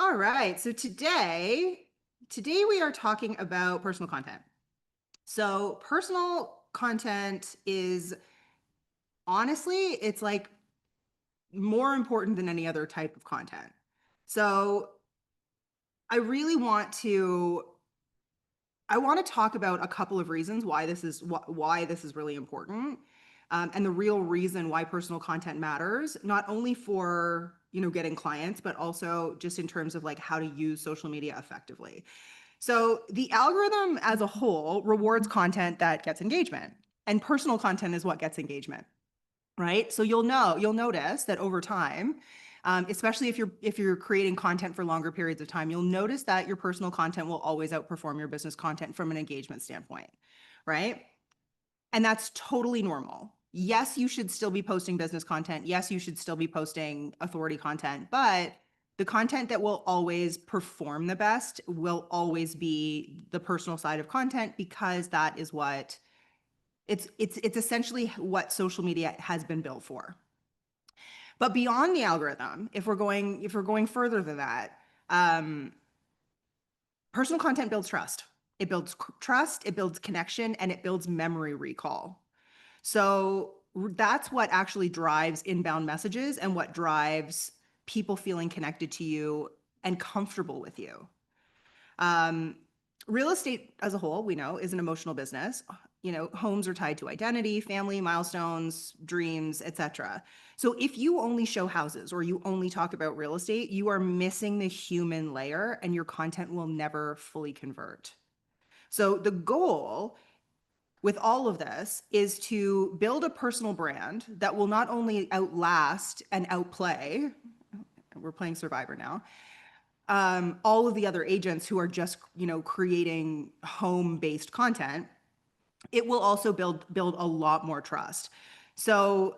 All right. So today we are talking about personal content. So personal content is honestly, it's like more important than any other type of content. So I really want to I want to talk about a couple of reasons why why this is really important, and the real reason why personal content matters, not only for getting clients, but also just in terms of like how to use social media effectively. So the algorithm as a whole rewards content that gets engagement, and personal content is what gets engagement, right? So you'll notice that over time, especially if you're creating content for longer periods of time, you'll notice that your personal content will always outperform your business content from an engagement standpoint, right? And that's totally normal. Yes, you should still be posting business content. Yes, you should still be posting authority content, but the content that will always perform the best will always be the personal side of content, because that is what it's essentially what social media has been built for. But beyond the algorithm, if we're going further than that, um, personal content builds trust. It builds trust, it builds connection, and it builds memory recall. So that's what actually drives inbound messages and what drives people feeling connected to you and comfortable with you. Um, Real estate as a whole, we know, is an emotional business. Homes are tied to identity, family, milestones, dreams, etc. So if you only show houses or you only talk about real estate, you are missing the human layer and your content will never fully convert. So the goal with all of this is to build a personal brand that will not only outlast and outplay, we're playing Survivor now, all of the other agents who are just creating home-based content. It will also build a lot more trust. So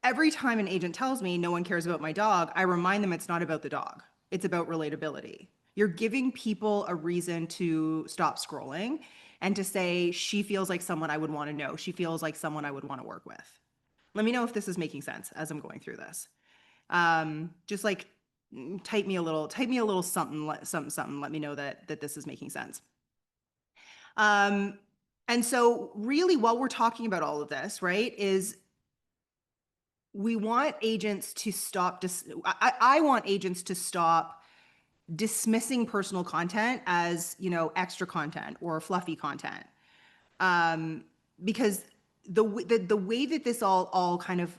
every time an agent tells me no one cares about my dog, I remind them it's not about the dog. It's about relatability. You're giving people a reason to stop scrolling and to say, she feels like someone I would want to know. She feels like someone I would want to work with. Let me know if this is making sense as I'm going through this. Just like type me a little something, something, something. Let me know that this is making sense. And so really while we're talking about all of this, right, is we want agents to stop, I want agents to stop dismissing personal content as, extra content or fluffy content. Because the way that this all kind of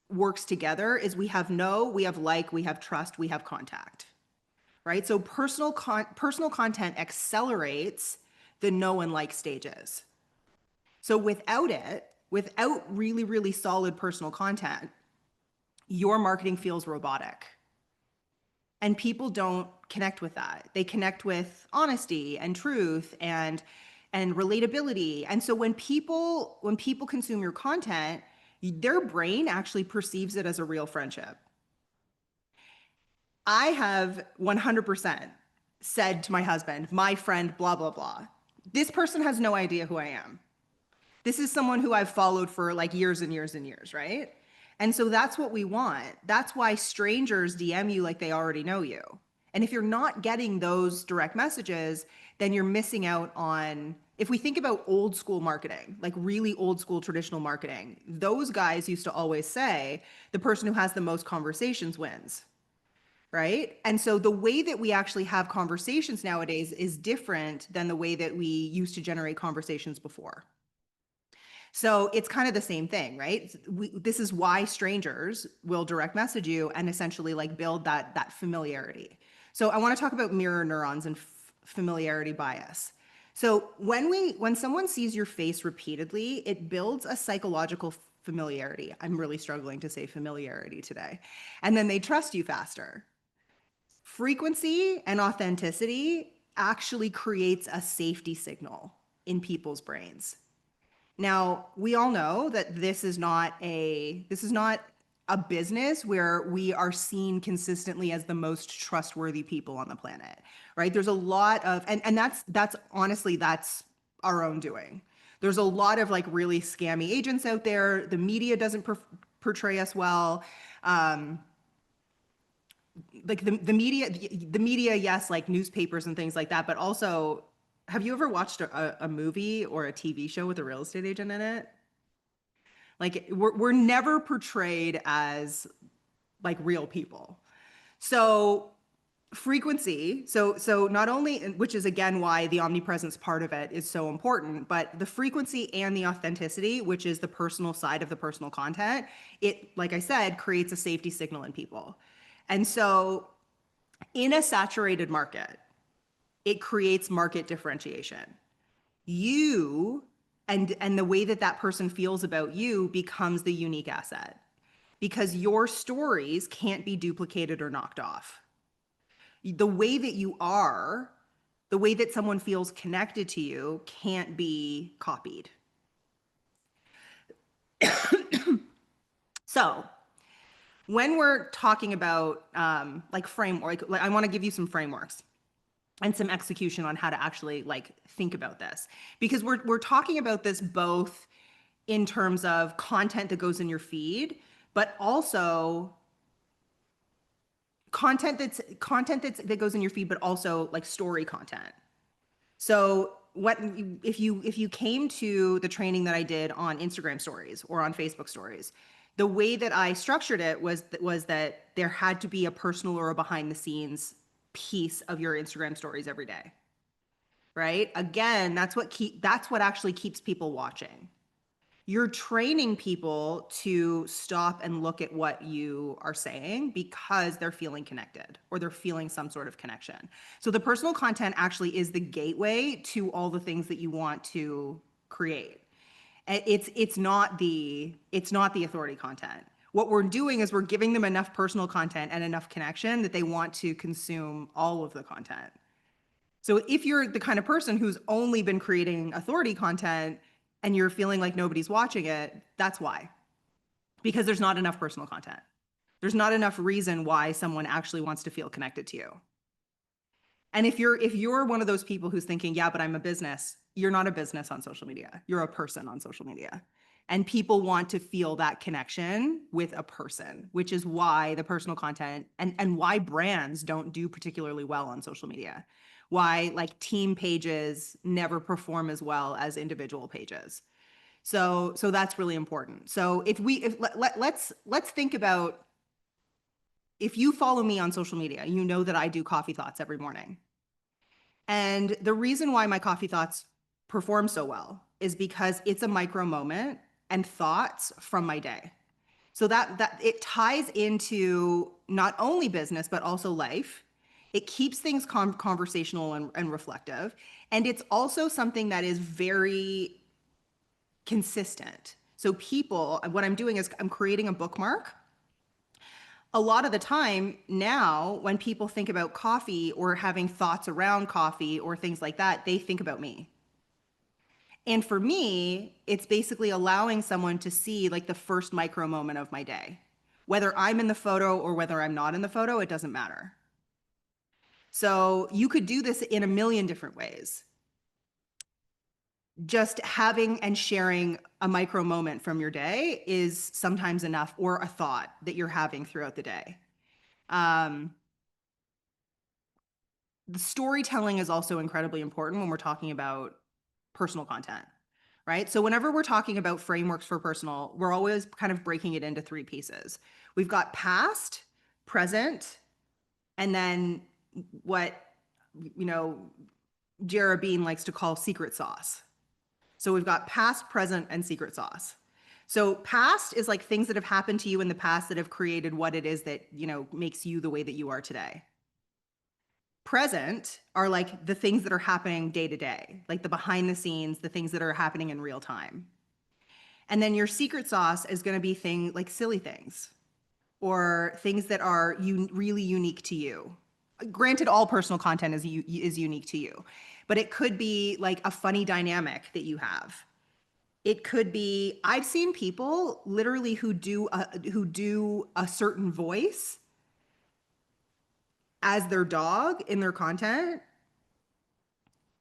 works together is we have know, we have like, we have trust, we have contact, right? So personal content accelerates the know and like stages. So without really, really solid personal content, your marketing feels robotic. And people don't connect with that. They connect with honesty and truth and relatability. And so when people consume your content, their brain actually perceives it as a real friendship. I have 100% said to my husband, my friend, blah, blah, blah. This person has no idea who I am. This is someone who I've followed for like years and years and years, right? And so that's what we want. That's why strangers DM you like they already know you. And if you're not getting those direct messages, then you're missing out on, if we think about old school marketing, like really old school traditional marketing, those guys used to always say, the person who has the most conversations wins, right? And so the way that we actually have conversations nowadays is different than the way that we used to generate conversations before. So it's kind of the same thing, right? This is why strangers will direct message you and essentially like build that familiarity. So I want to talk about mirror neurons and familiarity bias. So when someone sees your face repeatedly, it builds a psychological familiarity. I'm really struggling to say familiarity today. And then they trust you faster. Frequency and authenticity actually creates a safety signal in people's brains. Now, we all know that this is not a business where we are seen consistently as the most trustworthy people on the planet, right? There's a lot of, and that's honestly, that's our own doing. There's a lot of like really scammy agents out there. The media doesn't portray us well. like the media, yes, like newspapers and things like that, but also, have you ever watched a movie or a TV show with a real estate agent in it? Like we're never portrayed as like real people. So frequency, so not only, which is again why the omnipresence part of it is so important, but the frequency and the authenticity, which is the personal side of the personal content, it, like I said, creates a safety signal in people. And so in a saturated market, it creates market differentiation. You and the way that that person feels about you becomes the unique asset, because your stories can't be duplicated or knocked off. The way that you are, the way that someone feels connected to you can't be copied. So when we're talking about like framework, like I want to give you some frameworks and some execution on how to actually like think about this, because we're talking about this both in terms of content that goes in your feed, but also that goes in your feed, but also like story content. So what if you came to the training that I did on Instagram stories or on Facebook stories, the way that I structured it was that there had to be a personal or a behind the scenes piece of your Instagram stories every day. Right? Again, that's what actually keeps people watching. You're training people to stop and look at what you are saying because they're feeling connected or they're feeling some sort of connection. So the personal content actually is the gateway to all the things that you want to create. It's not the authority content. What we're doing is we're giving them enough personal content and enough connection that they want to consume all of the content. So if you're the kind of person who's only been creating authority content and you're feeling like nobody's watching it, that's why. Because there's not enough personal content. There's not enough reason why someone actually wants to feel connected to you. And if you're one of those people who's thinking, yeah, but I'm a business, you're not a business on social media. You're a person on social media. And people want to feel that connection with a person, which is why the personal content and why brands don't do particularly well on social media. Why like team pages never perform as well as individual pages. So that's really important. So let's think about, if you follow me on social media, you know that I do coffee thoughts every morning. And the reason why my coffee thoughts perform so well is because it's a micro moment and thoughts from my day. So that it ties into not only business, but also life. It keeps things conversational and reflective. And it's also something that is very consistent. So people, what I'm doing is I'm creating a bookmark. A lot of the time now, when people think about coffee or having thoughts around coffee or things like that, they think about me. And for me, it's basically allowing someone to see like the first micro moment of my day. Whether I'm in the photo or whether I'm not in the photo, it doesn't matter. So you could do this in a million different ways. Just having and sharing a micro moment from your day is sometimes enough, or a thought that you're having throughout the day. The storytelling is also incredibly important when we're talking about personal content, right? So whenever we're talking about frameworks for personal, we're always kind of breaking it into three pieces. We've got past, present, and then what, you know, Jara Bean likes to call secret sauce. So we've got past, present, and secret sauce. So past is like things that have happened to you in the past that have created what it is that, you know, makes you the way that you are today. Present are like the things that are happening day to day, like the behind the scenes, the things that are happening in real time. And then your secret sauce is going to be things like silly things or things that are really unique to you. Granted, all personal content is unique to you, but it could be like a funny dynamic that you have. It could be, I've seen people literally who do a certain voice as their dog in their content,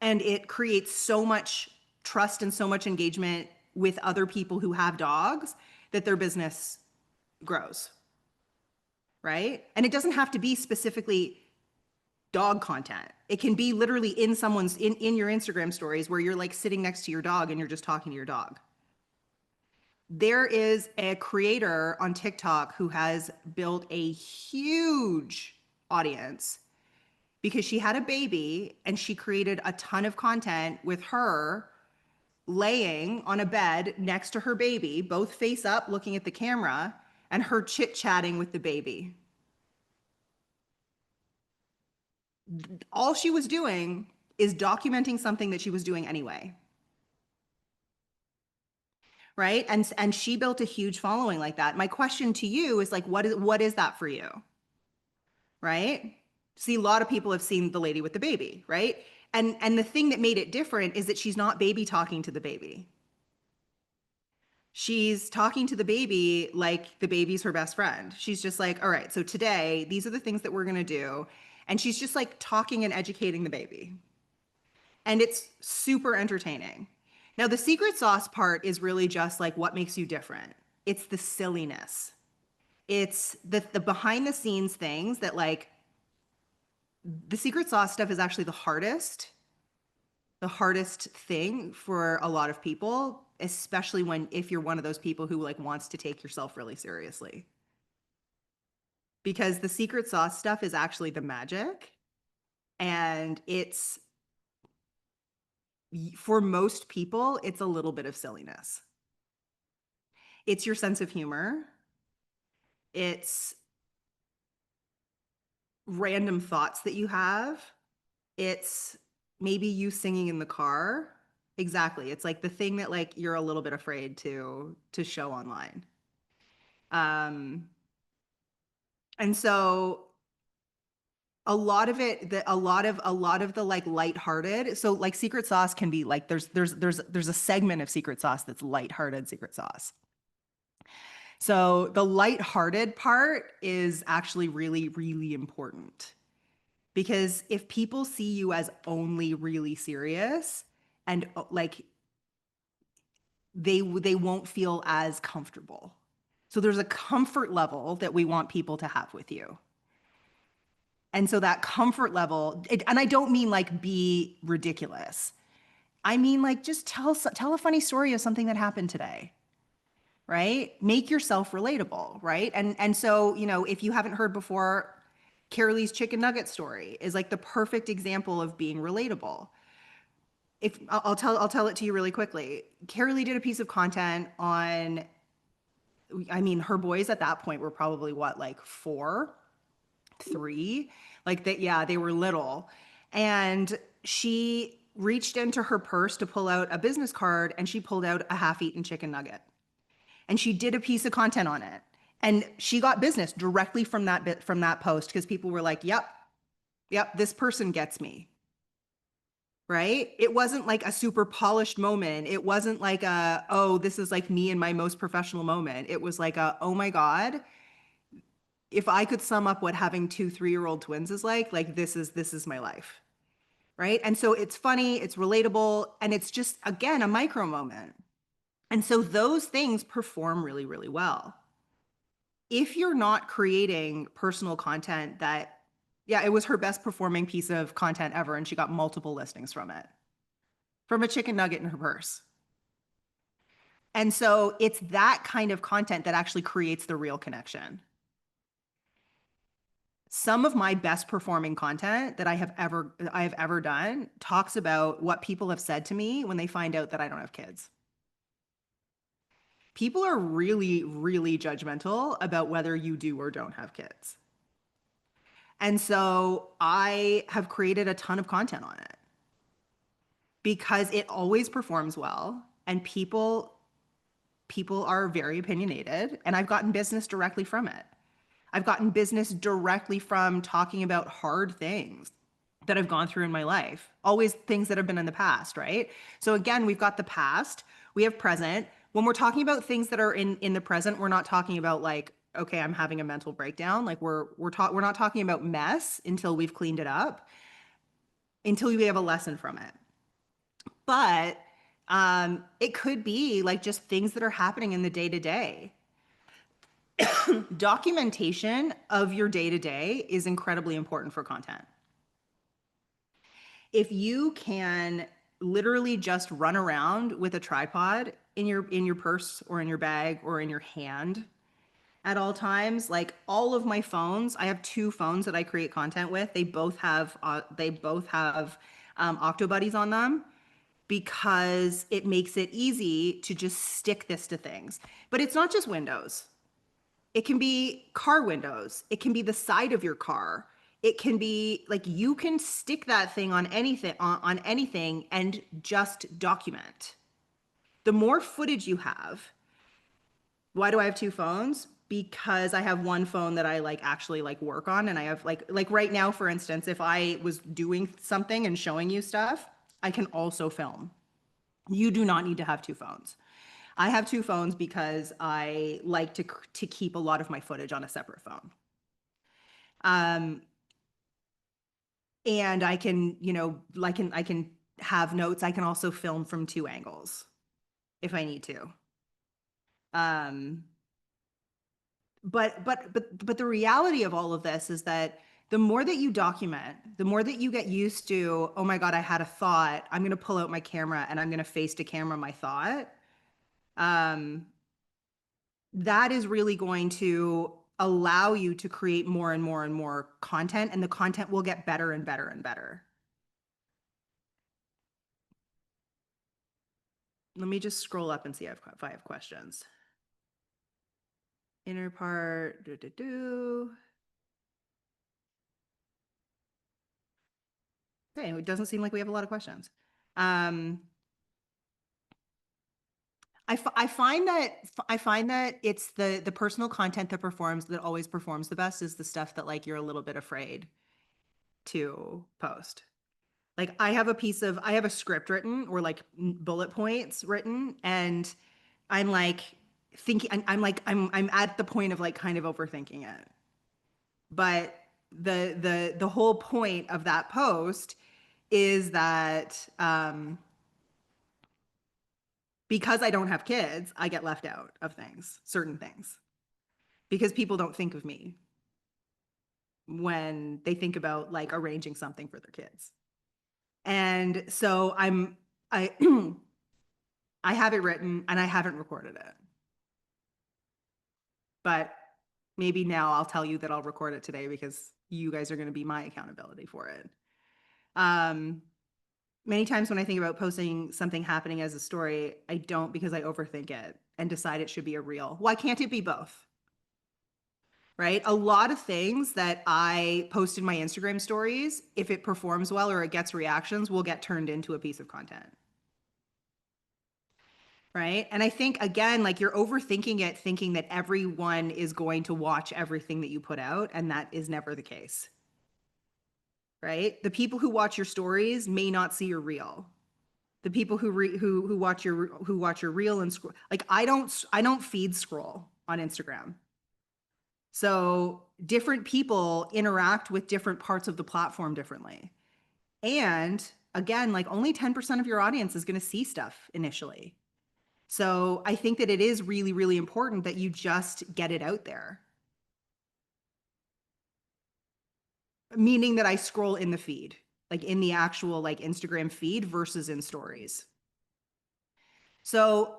and it creates so much trust and so much engagement with other people who have dogs that their business grows. right? And it doesn't have to be specifically dog content. It can be literally in someone's in your Instagram stories where you're like sitting next to your dog and you're just talking to your dog. There is a creator on TikTok who has built a huge audience because she had a baby and she created a ton of content with her laying on a bed next to her baby, both face up looking at the camera, and her chit-chatting with the baby. All she was doing is documenting something that she was doing anyway. Right? And she built a huge following like that. My question to you is like what is that for you? Right? See, a lot of people have seen the lady with the baby, right? And the thing that made it different is that she's not baby talking to the baby. She's talking to the baby like the baby's her best friend. She's just like, all right, so today, these are the things that we're gonna do. And she's just like talking and educating the baby. And it's super entertaining. Now, the secret sauce part is really just like what makes you different. It's the silliness. It's the behind the scenes things that like the secret sauce stuff is actually the hardest thing for a lot of people, especially when if you're one of those people who like wants to take yourself really seriously. Because the secret sauce stuff is actually the magic and it's for most people it's a little bit of silliness. It's your sense of humor. It's random thoughts that you have. It's maybe you singing in the car. Exactly. It's like the thing that like you're a little bit afraid to show online. Um, and so a lot of it, a lot of the like lighthearted. So like secret sauce can be like there's a segment of secret sauce that's lighthearted secret sauce. So the lighthearted part is actually really, really important because if people see you as only really serious and like they won't feel as comfortable. So there's a comfort level that we want people to have with you. And so that comfort level, and I don't mean like be ridiculous. I mean like just tell a funny story of something that happened today, right? Make yourself relatable, right? And so, you know, if you haven't heard before, Carolee's chicken nugget story is like the perfect example of being relatable. If I'll tell it to you really quickly. Carolee did a piece of content on, I mean, her boys at that point were probably what, like 4, 3, like that. Yeah, they were little. And she reached into her purse to pull out a business card and she pulled out a half-eaten chicken nugget. And she did a piece of content on it. And she got business directly from that post because people were like, "Yep, yep, this person gets me." Right? It wasn't like a super polished moment. It wasn't like a, oh, this is like me in my most professional moment. It was like a, oh my God, if I could sum up what having 2 3-year-old twins is like this is my life. Right? And so it's funny, it's relatable, and it's just again a micro moment. And so those things perform really, really well. If you're not creating personal content that, yeah, it was her best performing piece of content ever, and she got multiple listings from it, from a chicken nugget in her purse. And so it's that kind of content that actually creates the real connection. Some of my best performing content that I have ever done talks about what people have said to me when they find out that I don't have kids. People are really, really judgmental about whether you do or don't have kids. And so I have created a ton of content on it because it always performs well and people are very opinionated and I've gotten business directly from it. I've gotten business directly from talking about hard things that I've gone through in my life. Always things that have been in the past, right? So again, we've got the past, we have present. When we're talking about things that are in the present, we're not talking about like, okay, I'm having a mental breakdown. Like we're not talking about mess until we've cleaned it up, until we have a lesson from it. But it could be like just things that are happening in the day to day. Documentation of your day to day is incredibly important for content. If you can literally just run around with a tripod in your purse or in your bag or in your hand at all times, like all of my phones, I have two phones that I create content with. They both have Octobuddies on them because it makes it easy to just stick this to things. But it's not just Windows. It can be car windows. It can be the side of your car. It can be like you can stick that thing on anything and just document. The more footage you have, why do I have two phones? Because I have one phone that I like actually like work on, and I have like right now, for instance, if I was doing something and showing you stuff, I can also film. You do not need to have two phones. I have two phones because I like to keep a lot of my footage on a separate phone. Um, and I can, I can have notes. I can also film from two angles if I need to. Um, but the reality of all of this is that the more that you document, the more that you get used to, oh my God, I had a thought. I'm going to pull out my camera and I'm going to face to camera my thought. Um, that is really going to allow you to create more and more and more content, and the content will get better and better and better. Let me just scroll up and see if I have questions. Inner part, do, do, do. Okay, it doesn't seem like we have a lot of questions. Um, I find that it's the personal content that always performs the best is the stuff that like you're a little bit afraid to post. Like I have a script written or like bullet points written, and I'm like thinking, I'm at the point of like kind of overthinking it. But the whole point of that post is that because I don't have kids, I get left out of things, certain things, because people don't think of me when they think about like arranging something for their kids. And so I I have it written and I haven't recorded it. But maybe now I'll tell you that I'll record it today because you guys are going to be my accountability for it. Um, Many times when I think about posting something happening as a story, I don't because I overthink it and decide it should be a reel. Why can't it be both? Right? A lot of things that I post in my Instagram stories, if it performs well or it gets reactions, will get turned into a piece of content. Right? And I think, again, like you're overthinking it, thinking that everyone is going to watch everything that you put out, and that is never the case. Right? The people who watch your stories may not see your reel. The people who watch your reel and scroll, like I don't feed scroll on Instagram. So different people interact with different parts of the platform differently. And again, like only 10% of your audience is going to see stuff initially. So I think that it is really, really important that you just get it out there. Meaning that I scroll in the feed, like in the actual like Instagram feed versus in stories. So,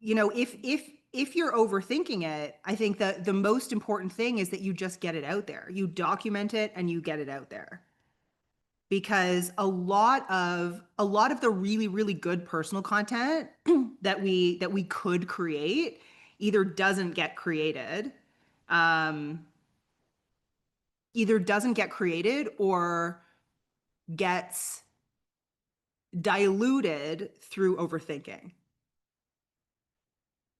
if you're overthinking it, I think that the most important thing is that you just get it out there. You document it and you get it out there. Because a lot of the really, really good personal content that we could create either doesn't get created, um, either doesn't get created or gets diluted through overthinking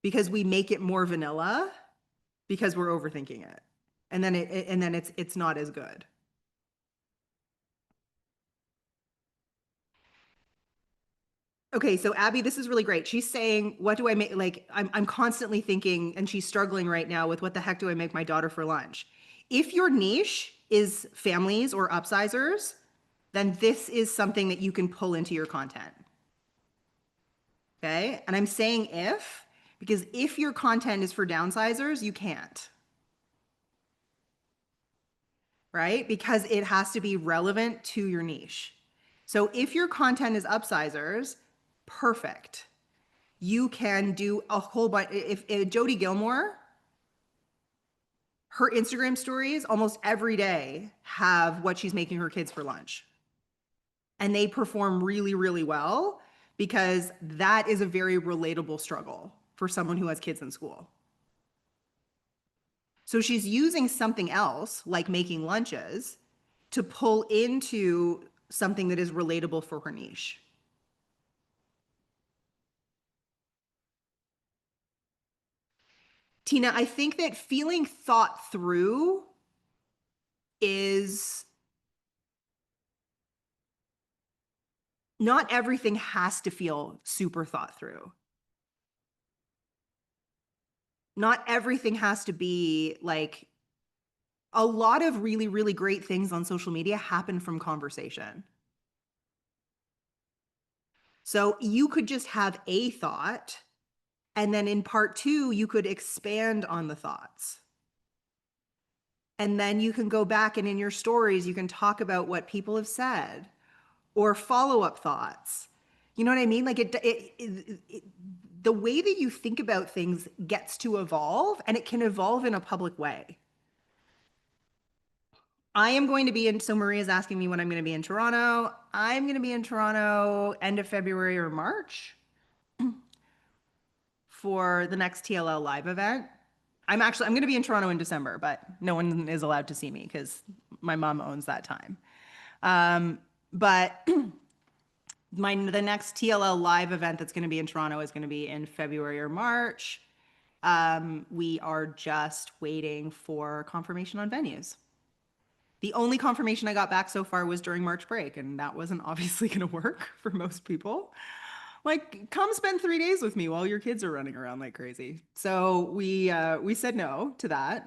because we make it more vanilla because we're overthinking it. And then it's not as good. Okay, so Abby, this is really great. She's saying, what do I make? Like, I'm constantly thinking, and she's struggling right now with what the heck do I make my daughter for lunch? If your niche is families or upsizers, then this is something that you can pull into your content. Okay. And I'm saying if, because if your content is for downsizers, you can't. right? Because it has to be relevant to your niche. So if your content is upsizers, perfect. You can do a whole bunch. If Jody Gilmore, her Instagram stories almost every day have what she's making her kids for lunch. And they perform really, really well because that is a very relatable struggle for someone who has kids in school. So she's using something else, like making lunches, to pull into something that is relatable for her niche. Tina, I think that feeling thought through is not everything has to feel super thought through. Not everything has to be like a lot of really, really great things on social media happen from conversation. So you could just have a thought, and then in part two, you could expand on the thoughts. And then you can go back and in your stories, you can talk about what people have said or follow up thoughts. You know what I mean? Like the way that you think about things gets to evolve, and it can evolve in a public way. I am going to be in, so Maria's asking me when I'm going to be in Toronto. I'm going to be in Toronto end of February or March for the next TLL live event. I'm going to be in Toronto in December, but no one is allowed to see me because my mom owns that time. But the next TLL live event that's going to be in Toronto is going to be in February or March. We are just waiting for confirmation on venues. The only confirmation I got back so far was during March break, and that wasn't obviously going to work for most people. Like, come spend 3 days with me while your kids are running around like crazy. So we said no to that.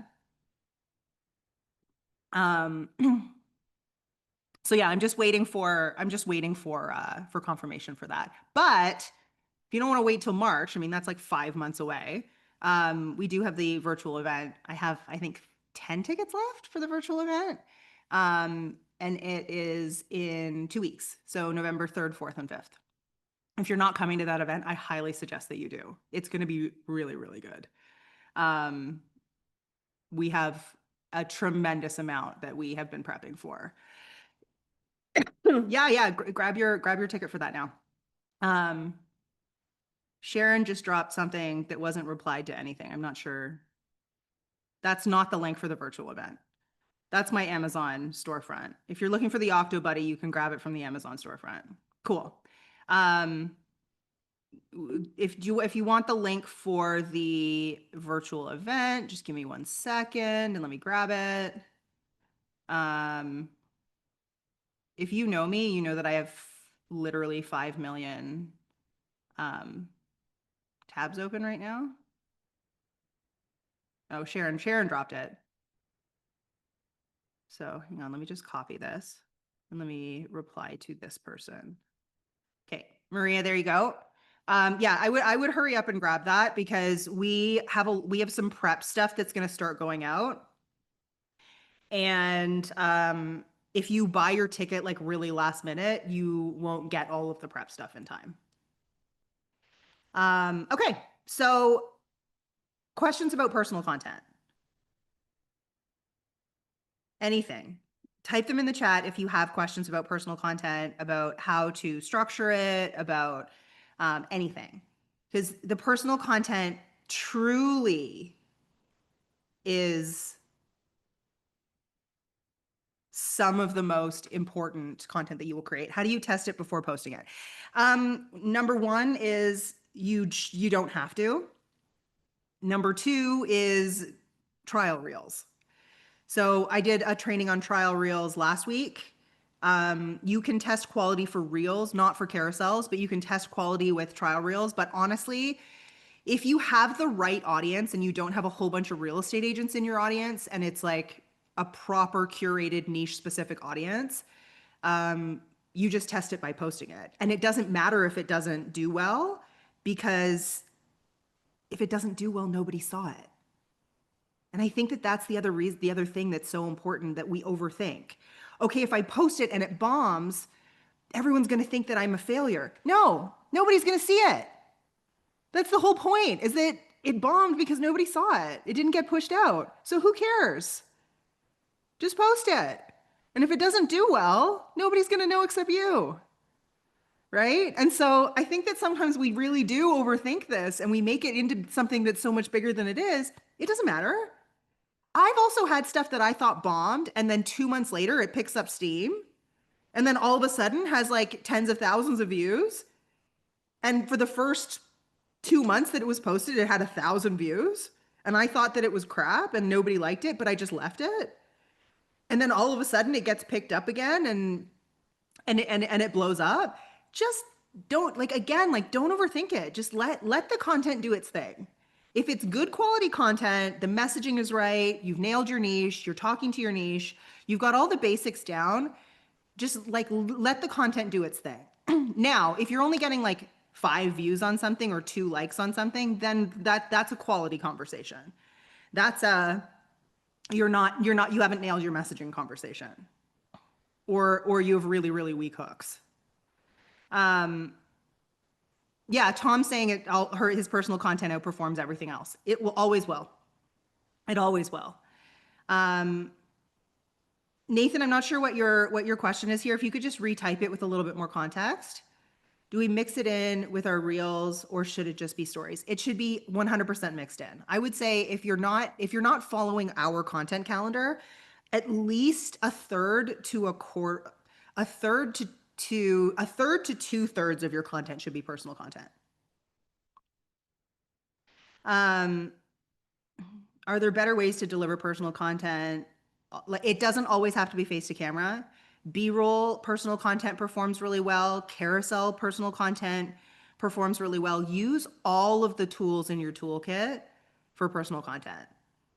Um, so yeah, I'm just waiting for confirmation for that. But if you don't want to wait till March, I mean that's like 5 months away. We do have the virtual event. I have, I think, 10 tickets left for the virtual event. And it is in 2 weeks. So November 3rd, 4th, and 5th. If you're not coming to that event, I highly suggest that you do. It's going to be really, really good. Um, we have a tremendous amount that we have been prepping for. Yeah, yeah. Grab your ticket for that now. Um, Sharon just dropped something that wasn't replied to anything. I'm not sure. That's not the link for the virtual event. That's my Amazon storefront. If you're looking for the Octobuddy, you can grab it from the Amazon storefront. Cool. Um, if you want the link for the virtual event, just give me 1 second and let me grab it. Um, if you know me, you know that I have literally 5 million um, tabs open right now. Oh, Sharon dropped it. So hang on, let me just copy this and let me reply to this person. Okay, Maria, there you go. Yeah, I would hurry up and grab that because we have some prep stuff that's going to start going out. And if you buy your ticket like really last minute, you won't get all of the prep stuff in time. Okay, so questions about personal content. Anything. Type them in the chat if you have questions about personal content, about how to structure it, about anything. Because the personal content truly is some of the most important content that you will create. How do you test it before posting it? Number one is you don't have to. Number two is trial reels. So I did a training on trial reels last week. You can test quality for reels, not for carousels, but you can test quality with trial reels. But honestly, if you have the right audience and you don't have a whole bunch of real estate agents in your audience and it's like a proper curated niche specific audience, you just test it by posting it. And it doesn't matter if it doesn't do well, because if it doesn't do well, nobody saw it. And I think that that's the other reason, the other thing that's so important that we overthink. Okay, if I post it and it bombs, everyone's going to think that I'm a failure. No, nobody's going to see it. That's the whole point, is that it bombed because nobody saw it. It didn't get pushed out. So who cares? Just post it. And if it doesn't do well, nobody's going to know except you. Right? And so I think that sometimes we really do overthink this and we make it into something that's so much bigger than it is. It doesn't matter. I've also had stuff that I thought bombed, and then 2 months later it picks up steam, and then all of a sudden has like tens of thousands of views. And for the first 2 months that it was posted, it had 1,000 views. And I thought that it was crap and nobody liked it, but I just left it. And then all of a sudden it gets picked up again and it blows up. Just don't, like, again, like, don't overthink it. Just let the content do its thing. If it's good quality content, the messaging is right, you've nailed your niche, you're talking to your niche, you've got all the basics down, just like let the content do its thing. Now, if you're only getting like 5 views on something or 2 likes on something, then that's a quality conversation. That's you haven't nailed your messaging conversation, or you have really, really weak hooks. Yeah, Tom's saying his personal content outperforms everything else. It will always will. It always will. Nathan, I'm not sure what your question is here. If you could just retype it with a little bit more context. Do we mix it in with our reels, or should it just be stories? It should be 100% mixed in. I would say if you're not following our content calendar, at least a third to 2/3 of your content should be personal content. Are there better ways to deliver personal content? It doesn't always have to be face to camera. B-roll personal content performs really well. Carousel personal content performs really well. Use all of the tools in your toolkit for personal content.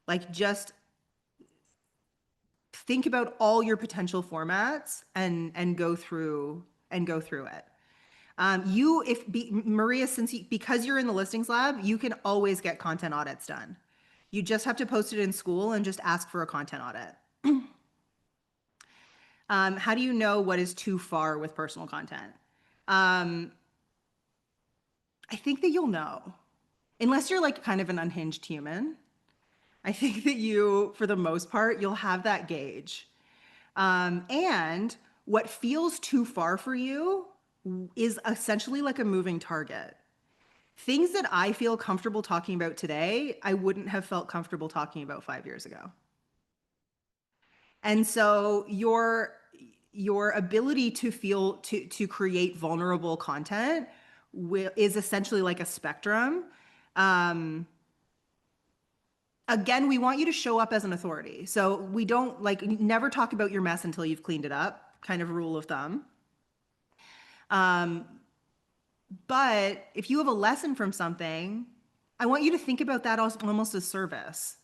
Like, just think about all your potential formats and go through it. Maria, because you're in the listings lab, you can always get content audits done. You just have to post it in school and just ask for a content audit. How do you know what is too far with personal content? I think that you'll know, unless you're like kind of an unhinged human. I think that you, for the most part, you'll have that gauge. And what feels too far for you is essentially like a moving target. Things that I feel comfortable talking about today, I wouldn't have felt comfortable talking about 5 years ago. And so your ability to create vulnerable content is essentially like a spectrum. Again, we want you to show up as an authority. So we don't, like, never talk about your mess until you've cleaned it up, kind of rule of thumb. But if you have a lesson from something, I want you to think about that as almost as service.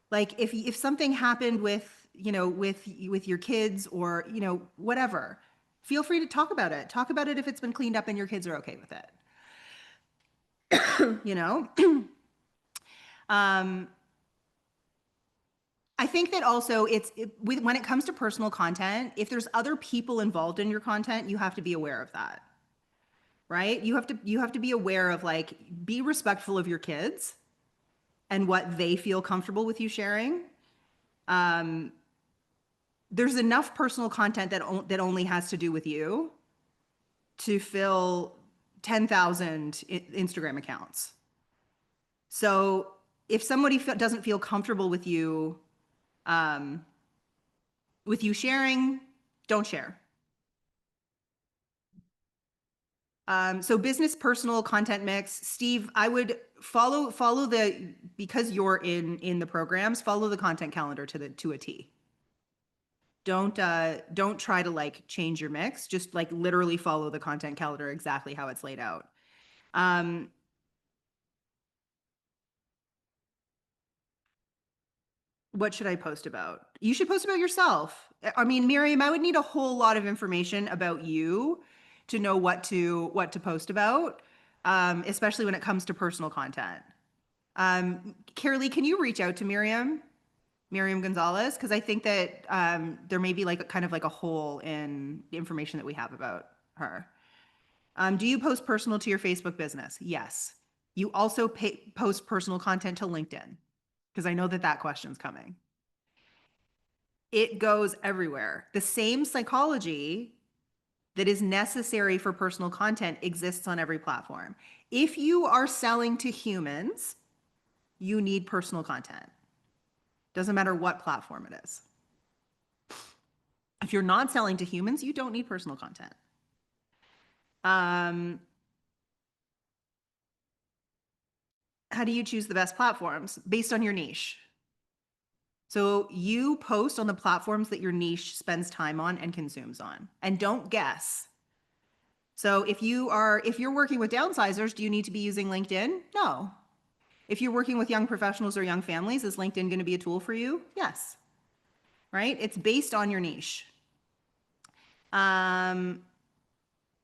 Like, if something happened with your kids, or whatever, feel free to talk about it. Talk about it if it's been cleaned up and your kids are okay with it. I think that also when it comes to personal content, if there's other people involved in your content, you have to be aware of that. Right? You have to be aware of, like, be respectful of your kids and what they feel comfortable with you sharing. There's enough personal content that only has to do with you to fill 10,000 Instagram accounts. So if somebody doesn't feel comfortable with you sharing, don't share. So business personal content mix. Steve, I would follow because you're in the programs, follow the content calendar to a T. Don't try to, like, change your mix. Just, like, literally follow the content calendar exactly how it's laid out. What should I post about? You should post about yourself. I mean, Miriam, I would need a whole lot of information about you to know what to post about, especially when it comes to personal content. Carolee, can you reach out to Miriam Gonzalez? Because I think that there may be like a, kind of like a hole in the information that we have about her. Do you post personal to your Facebook business? Yes. You also post personal content to LinkedIn because I know that that question's coming. It goes everywhere. The same psychology that is necessary for personal content exists on every platform. If you are selling to humans, you need personal content. Doesn't matter what platform it is. If you're not selling to humans, you don't need personal content. Um, how do you choose the best platforms? Based on your niche. So you post on the platforms that your niche spends time on and consumes on, and don't guess. So if you're working with downsizers, do you need to be using LinkedIn? No. If you're working with young professionals or young families, is LinkedIn going to be a tool for you? Yes. Right? It's based on your niche. Um,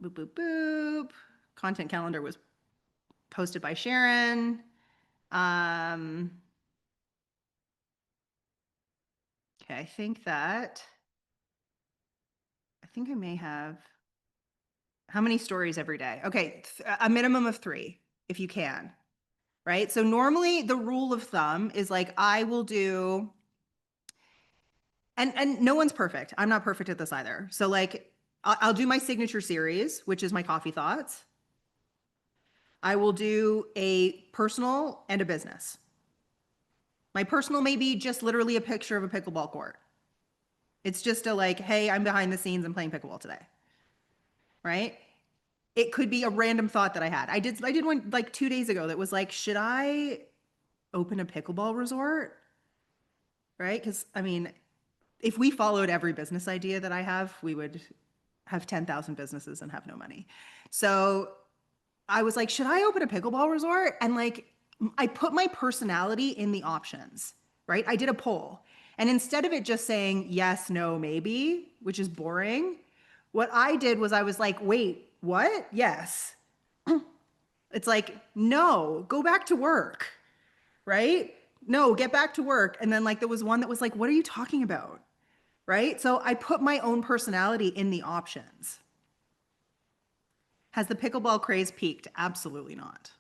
boop, boop, boop. Content calendar was posted by Sharon. Okay, I think I may have, how many stories every day? Okay, a minimum of 3 if you can, right? So normally the rule of thumb is like I will do, and no one's perfect. I'm not perfect at this either. So like I'll do my signature series, which is my coffee thoughts. I will do a personal and a business. My personal may be just literally a picture of a pickleball court. It's just a like, hey, I'm behind the scenes and playing pickleball today, right? It could be a random thought that I had. I did one like 2 days ago that was like, should I open a pickleball resort? Right? Because I mean, if we followed every business idea that I have, we would have 10,000 businesses and have no money. So I was like, should I open a pickleball resort? And like, I put my personality in the options, right? I did a poll. And instead of it just saying yes, no, maybe, which is boring, what I did was I was like, wait, what? Yes. It's like, no, go back to work, right? No, get back to work. And then like there was one that was like, what are you talking about? Right? So I put my own personality in the options. Has the pickleball craze peaked? Absolutely not.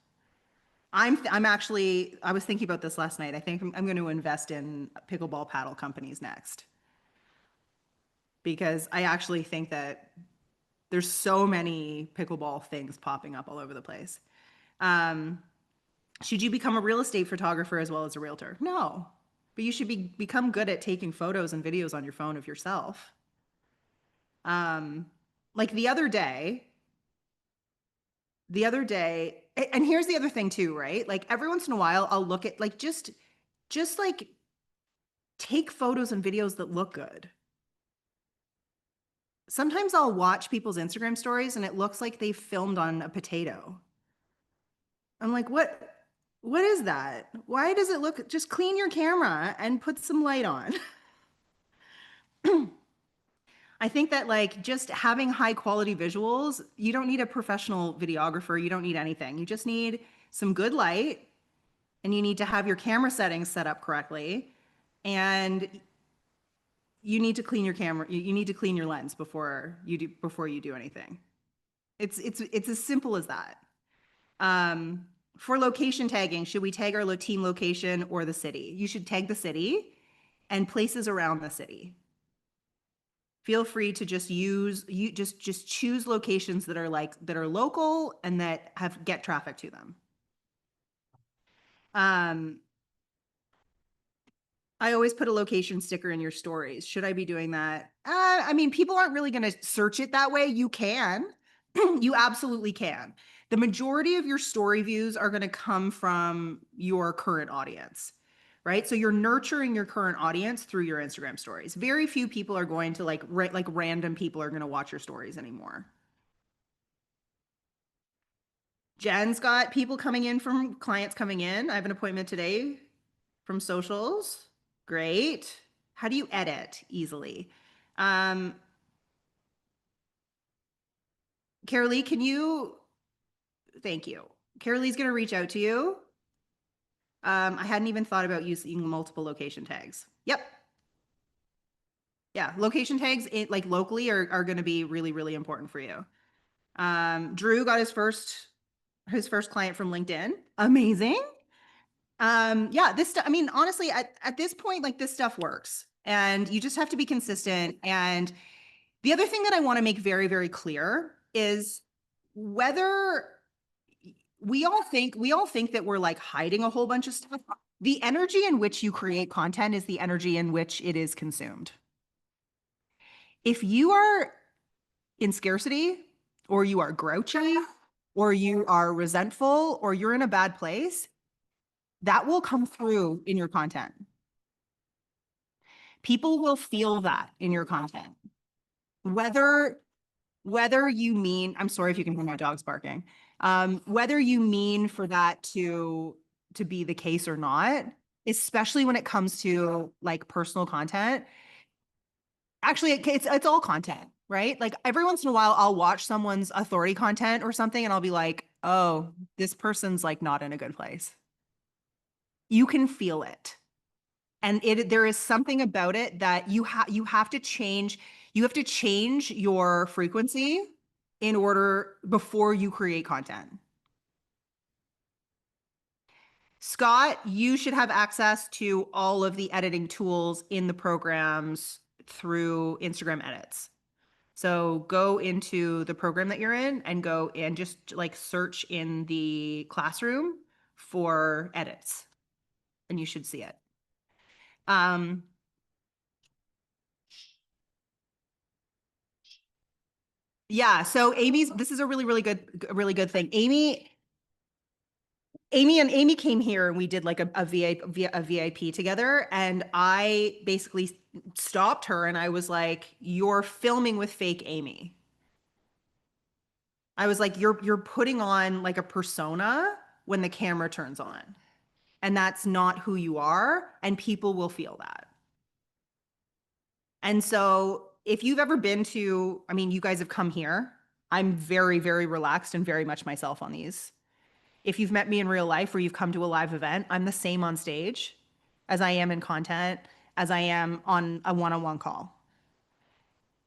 I'm actually, I was thinking about this last night. I think I'm going to invest in pickleball paddle companies next because I actually think that there's so many pickleball things popping up all over the place. Um, should you become a real estate photographer as well as a realtor? No, but you should become good at taking photos and videos on your phone of yourself. Um, like and here's the other thing too, right? Like every once in a while, I'll look at like just like take photos and videos that look good. Sometimes I'll watch people's Instagram stories and it looks like they filmed on a potato. I'm like, what is that? Why does it look, just clean your camera and put some light on. I think that like just having high quality visuals, you don't need a professional videographer, you don't need anything. You just need some good light and you need to have your camera settings set up correctly and you need to clean your camera, you need to clean your lens before you do anything. It's as simple as that. Um, for location tagging, should we tag our team location or the city? You should tag the city and places around the city. Feel free to just just choose locations that are like that are local and that have get traffic to them. Um, I always put a location sticker in your stories. Should I be doing that? I mean, people aren't really going to search it that way. You can. You absolutely can. The majority of your story views are going to come from your current audience, right? So you're nurturing your current audience through your Instagram stories. Very few people are going to like random people are going to watch your stories anymore. Jen's got people coming in from clients coming in. I have an appointment today from socials. Great. How do you edit easily? Um, Carolee, can you? Thank you. Carolee's going to reach out to you. I hadn't even thought about using multiple location tags. Yep. Yeah. Location tags like locally are going to be really, really important for you. Drew got his first client from LinkedIn. Amazing. Yeah, I mean, honestly, at this point, like this stuff works and you just have to be consistent. And the other thing that I want to make very, very clear is whether we all think that we're like hiding a whole bunch of stuff. The energy in which you create content is the energy in which it is consumed. If you are in scarcity or you are grouchy or you are resentful or you're in a bad place, that will come through in your content. People will feel that in your content. Whether whether you mean, I'm sorry if you can hear my dogs barking, whether you mean for that to be the case or not, especially when it comes to like personal content. Actually, it's all content, right? Like every once in a while, I'll watch someone's authority content or something, and I'll be like, oh, this person's like not in a good place. You can feel it. And there is something about it that you have to change your frequency in order before you create content. Scott, you should have access to all of the editing tools in the programs through Instagram edits. So go into the program that you're in and go and just like search in the classroom for edits and you should see it. Um, Yeah, so this is a really, really good thing. Amy came here and we did like a VIP together. And I basically stopped her and I was like, you're filming with fake Amy. I was like, you're putting on like a persona when the camera turns on. And that's not who you are. And people will feel that. And so if you've ever been to, I mean, you guys have come here. I'm very, very relaxed and very much myself on these. If you've met me in real life or you've come to a live event, I'm the same on stage as I am in content, as I am on a one-on-one call.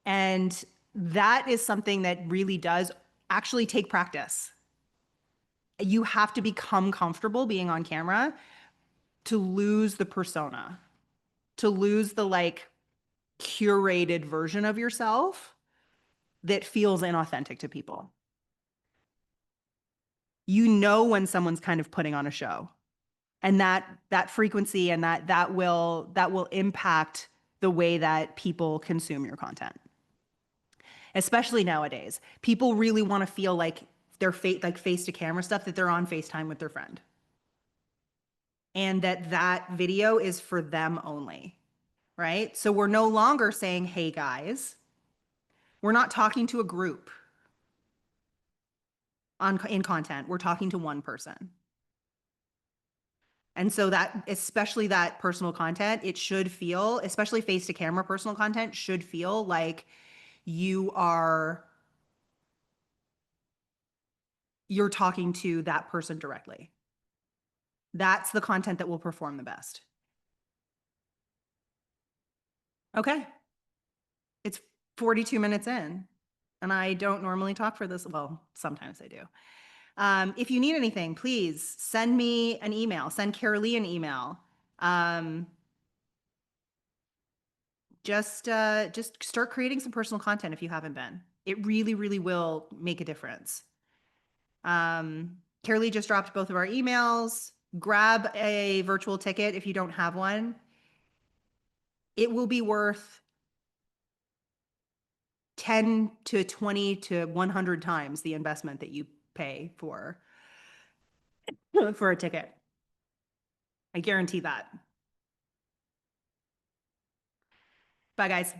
And that is something that really does actually take practice. You have to become comfortable being on camera to lose the persona, to lose the like curated version of yourself that feels inauthentic to people. You know when someone's kind of putting on a show. And that frequency and that will impact the way that people consume your content. Especially nowadays. People really want to feel like they're like face to camera stuff that they're on FaceTime with their friend. And that video is for them only, right? So we're no longer saying, "Hey guys." We're not talking to a group in content. We're talking to one person. And so that, especially that personal content, it should feel, especially face to camera personal content, should feel like you are, you're talking to that person directly. That's the content that will perform the best. Okay. It's 42 minutes in, and I don't normally talk for this. Well, sometimes I do. If you need anything, please send me an email, send Carolee an email. Just start creating some personal content if you haven't been. It really, really will make a difference. Carolee just dropped both of our emails. Grab a virtual ticket if you don't have one. It will be worth 10 to 20 to 100 times the investment that you pay for a ticket. I guarantee that. Bye, guys.